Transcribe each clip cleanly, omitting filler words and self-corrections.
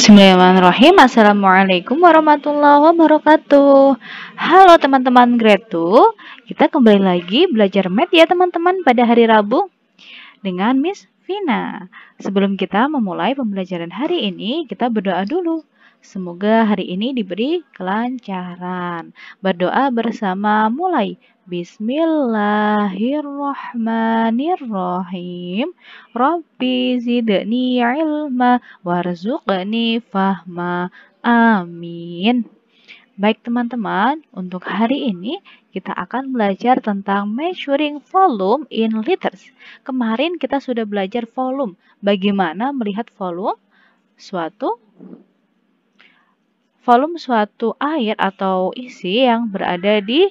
Bismillahirrahmanirrahim. Assalamualaikum warahmatullahi wabarakatuh. Halo teman-teman grade 2. Kita kembali lagi belajar math ya teman-teman pada hari Rabu dengan Miss Vina. Sebelum kita memulai pembelajaran hari ini, kita berdoa dulu. Semoga hari ini diberi kelancaran. Berdoa bersama mulai. Bismillahirrahmanirrahim. Rabbi zidni ilma warzuqni fahma. Amin. Baik teman-teman, untuk hari ini kita akan belajar tentang measuring volume in liters. Kemarin kita sudah belajar volume. Bagaimana melihat volume suatu air atau isi yang berada di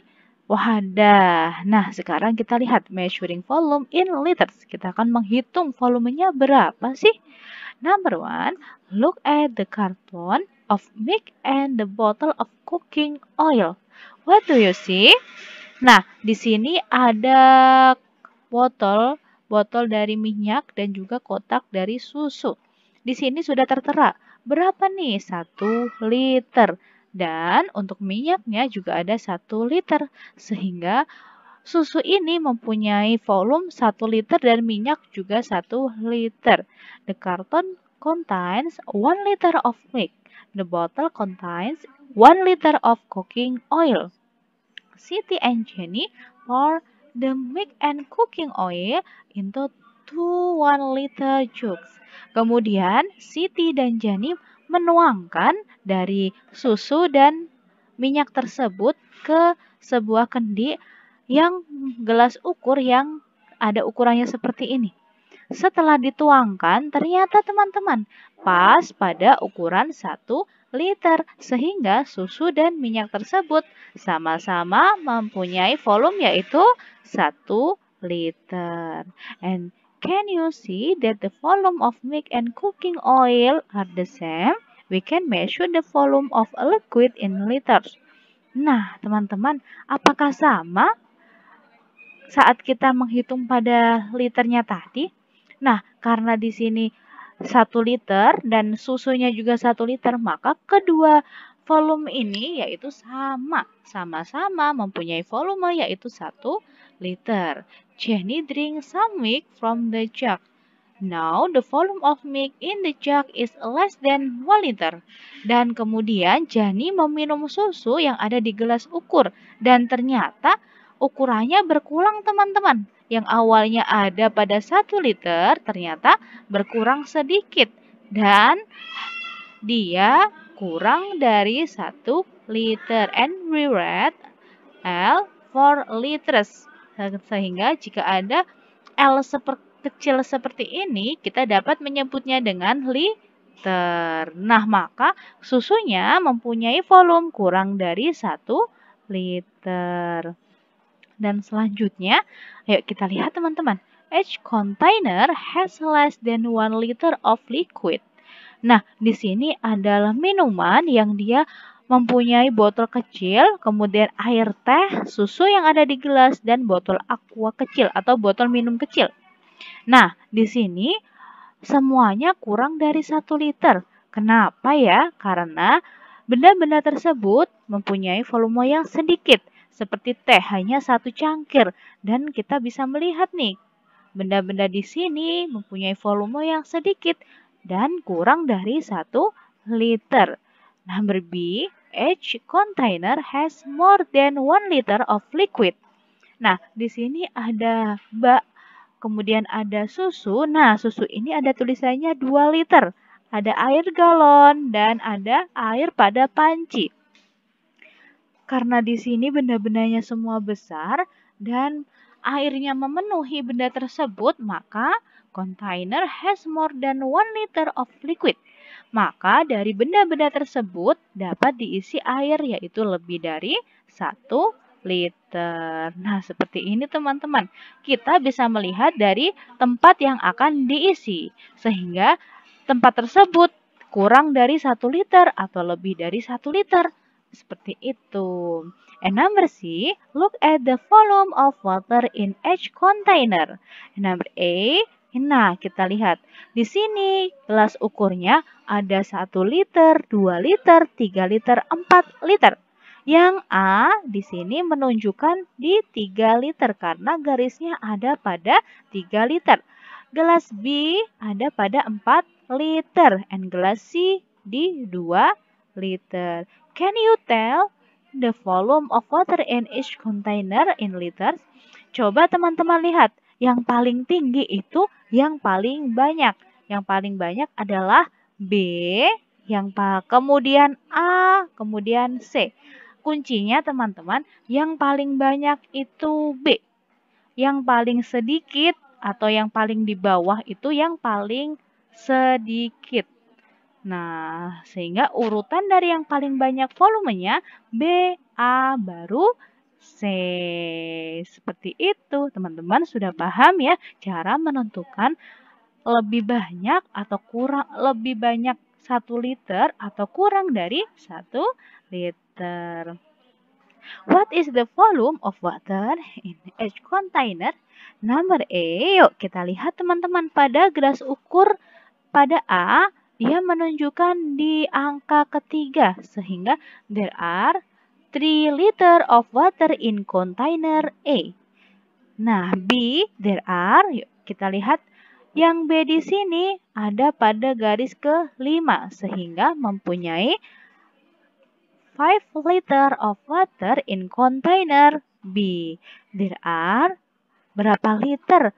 wadah. Nah, sekarang kita lihat measuring volume in liters. Kita akan menghitung volumenya berapa sih? Number 1, look at the carton of milk and the bottle of cooking oil. What do you see? Nah, di sini ada botol dari minyak dan juga kotak dari susu. Di sini sudah tertera berapa nih? 1 liter. Dan untuk minyaknya juga ada 1 liter. Sehingga susu ini mempunyai volume 1 liter dan minyak juga 1 liter. The carton contains 1 liter of milk. The bottle contains 1 liter of cooking oil. Siti and Jenny pour the milk and cooking oil into 2 1 liter jugs. Kemudian Siti dan Jenny menuangkan dari susu dan minyak tersebut ke sebuah kendi yang gelas ukur yang ada ukurannya seperti ini. Setelah dituangkan, ternyata teman-teman pas pada ukuran 1 liter, sehingga susu dan minyak tersebut sama-sama mempunyai volume yaitu 1 liter. And can you see that the volume of milk and cooking oil are the same? We can measure the volume of a liquid in liters. Nah, teman-teman, apakah sama saat kita menghitung pada liternya tadi? Nah, karena di sini 1 liter dan susunya juga 1 liter, maka kedua volume ini yaitu sama-sama mempunyai volume yaitu 1 liter. Jenny drink some milk from the jug. Now the volume of milk in the jug is less than 1 liter. Dan kemudian Jenny meminum susu yang ada di gelas ukur dan ternyata ukurannya berkurang teman-teman. Yang awalnya ada pada 1 liter ternyata berkurang sedikit. Dan dia kurang dari 1 liter. And we read L for liters. Sehingga jika ada L kecil seperti ini, kita dapat menyebutnya dengan liter. Nah, maka susunya mempunyai volume kurang dari 1 liter. Dan selanjutnya, ayo kita lihat teman-teman. Each container has less than 1 liter of liquid. Nah, di sini adalah minuman yang dia mempunyai botol kecil, kemudian air teh, susu yang ada di gelas, dan botol aqua kecil atau botol minum kecil. Nah, di sini semuanya kurang dari 1 liter. Kenapa ya? Karena benda-benda tersebut mempunyai volume yang sedikit. Seperti teh hanya 1 cangkir. Dan kita bisa melihat nih, benda-benda di sini mempunyai volume yang sedikit dan kurang dari 1 liter. Number B, each container has more than 1 liter of liquid. Nah, di sini ada kemudian ada susu. Nah, susu ini ada tulisannya 2 liter. Ada air galon dan ada air pada panci. Karena di sini benda-bendanya semua besar dan airnya memenuhi benda tersebut, maka container has more than 1 liter of liquid. Maka dari benda-benda tersebut dapat diisi air yaitu lebih dari 1 liter. Nah, seperti ini teman-teman. Kita bisa melihat dari tempat yang akan diisi. Sehingga tempat tersebut kurang dari 1 liter atau lebih dari 1 liter. Seperti itu. And number C, look at the volume of water in each container. And number A, Nah, kita lihat di sini gelas ukurnya ada 1 liter, 2 liter, 3 liter, 4 liter. Yang A di sini menunjukkan di 3 liter karena garisnya ada pada 3 liter. Gelas B ada pada 4 liter and gelas C di 2 liter. Can you tell the volume of water in each container in liters? Coba teman-teman lihat, yang paling tinggi itu yang paling banyak. Yang paling banyak adalah B, kemudian A, kemudian C. Kuncinya teman-teman, yang paling banyak itu B. Yang paling sedikit atau yang paling di bawah itu yang paling sedikit. Nah, sehingga urutan dari yang paling banyak volumenya B, A, baru C. Seperti itu. Teman-teman sudah paham ya cara menentukan lebih banyak atau kurang, lebih banyak 1 liter atau kurang dari 1 liter. What is the volume of water in each container? Number A. Yuk kita lihat teman-teman pada gelas ukur pada A, dia menunjukkan di angka ketiga, sehingga there are 3 liter of water in container A. Nah, B, there are, yuk kita lihat, yang B di sini ada pada garis ke-5, sehingga mempunyai 5 liter of water in container B. There are berapa liter?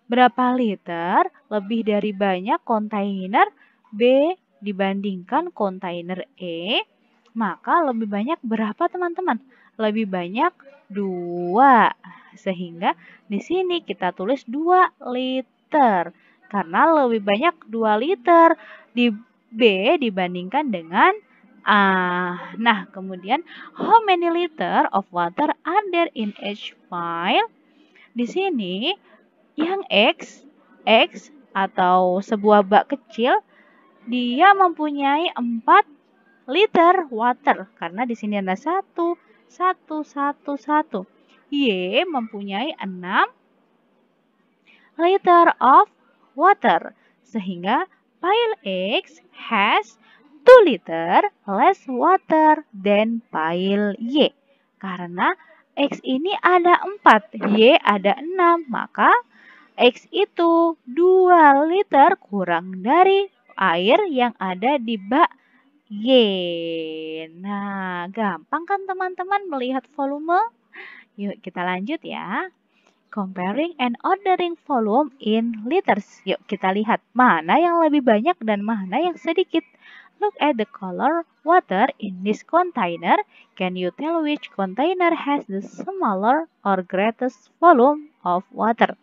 Berapa liter lebih dari banyak kontainer B dibandingkan kontainer E? Maka lebih banyak berapa teman-teman? Lebih banyak 2. Sehingga di sini kita tulis 2 liter. Karena lebih banyak 2 liter di B dibandingkan dengan A. Nah, kemudian how many liter of water are there in each vial? Di sini yang X atau sebuah bak kecil, dia mempunyai 4 liter water karena di sini ada 1, 1, 1, 1. Y mempunyai 6 liter of water sehingga pile X has 2 liter less water than pile Y. Karena X ini ada 4, Y ada 6, maka X itu 2 liter kurang dari air yang ada di bak Y. Nah, gampang kan teman-teman melihat volume? Yuk kita lanjut ya. Comparing and ordering volume in liters. Yuk kita lihat mana yang lebih banyak dan mana yang sedikit. Look at the color water in this container. Can you tell which container has the smaller or greatest volume of water?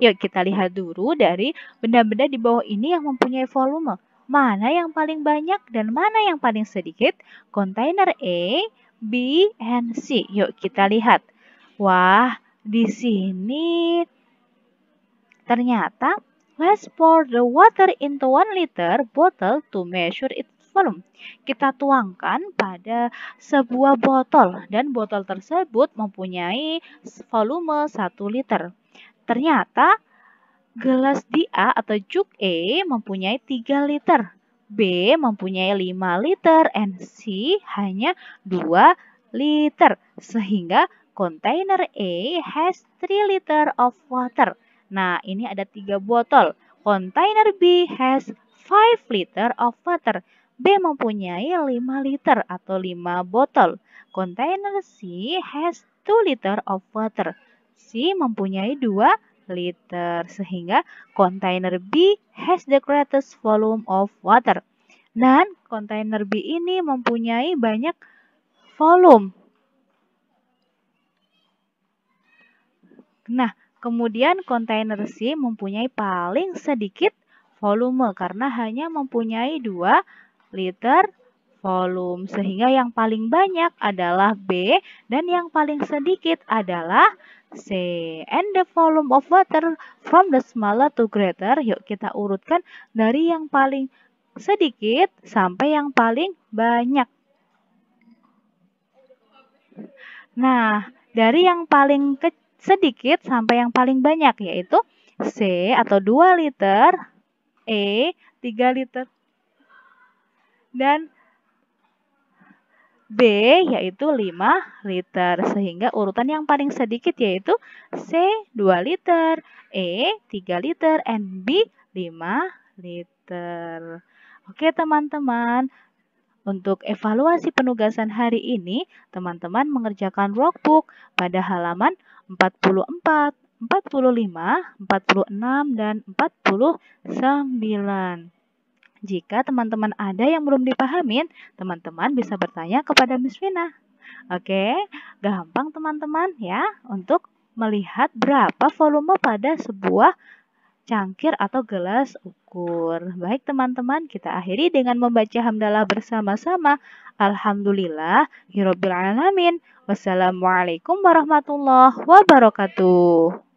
Yuk kita lihat dulu dari benda-benda di bawah ini yang mempunyai volume. Mana yang paling banyak dan mana yang paling sedikit? Container A, B, and C. Yuk kita lihat. Wah, di sini ternyata let's pour the water into 1 liter bottle to measure its volume. Kita tuangkan pada sebuah botol dan botol tersebut mempunyai volume 1 liter. Ternyata gelas di A atau jug E mempunyai 3 liter. B mempunyai 5 liter and C hanya 2 liter. Sehingga container A has 3 liter of water. Nah, ini ada 3 botol. Container B has 5 liter of water. B mempunyai 5 liter atau 5 botol. Container C has 2 liter of water. C mempunyai 2 liter. Sehingga container B has the greatest volume of water. Dan container B ini mempunyai banyak volume. Nah, kemudian container C mempunyai paling sedikit volume karena hanya mempunyai 2 liter volume. Sehingga yang paling banyak adalah B dan yang paling sedikit adalah C. And the volume of water from the smaller to greater. Yuk kita urutkan dari yang paling sedikit sampai yang paling banyak. Nah, dari yang paling sedikit sampai yang paling banyak, yaitu C atau 2 liter, E 3 liter, dan B yaitu 5 liter. Sehingga urutan yang paling sedikit yaitu C 2 liter, E 3 liter, and B 5 liter. Oke teman-teman, untuk evaluasi penugasan hari ini, teman-teman mengerjakan workbook pada halaman 44, 45, 46, dan 49. Jika teman-teman ada yang belum dipahamin, teman-teman bisa bertanya kepada Miss Vina. Oke, gampang teman-teman ya untuk melihat berapa volume pada sebuah cangkir atau gelas ukur. Baik teman-teman, kita akhiri dengan membaca hamdalah bersama-sama. Alhamdulillah, Hirobbil Alamin. Wassalamualaikum warahmatullahi wabarakatuh.